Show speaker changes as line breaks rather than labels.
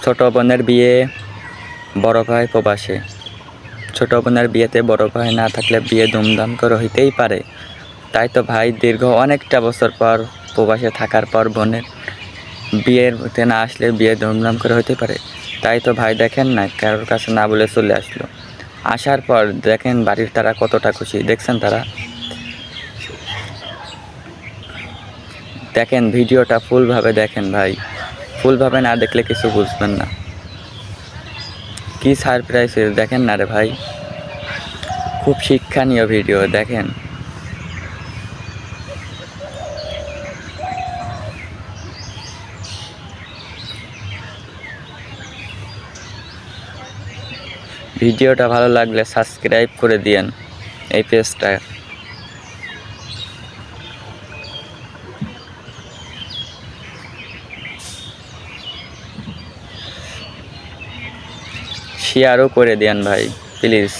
ছোট বোনের বিয়ে, বড় ভাই প্রবাসে। ছোট বোনের বিয়েতে বড় ভাই না থাকলে বিয়ে ধুমধাম করে হইতেই পারে। তাই তো ভাই দীর্ঘ অনেকটা বছর পর প্রবাসে থাকার পর বোনের বিয়ের হতে না আসলে বিয়ে ধুমধাম করে হতে পারে। তাই তো ভাই দেখেন না, কারোর কাছে না বলে চলে আসলো। আসার পর দেখেন বাড়ির তারা কতটা খুশি, দেখছেন তারা? দেখেন ভিডিওটা ফুলভাবে দেখেন ভাই, ফুলভাবে না দেখলে কিছু বুঝবেন না। কি সারপ্রাইজ দেখেন না রে ভাই, খুব শিক্ষণীয় ভিডিও দেখেন। ভিডিওটা ভালো লাগলে সাবস্ক্রাইব করে দিয়েন এই পেজটা। শেয়ারও করে দেন ভাই প্লিজ।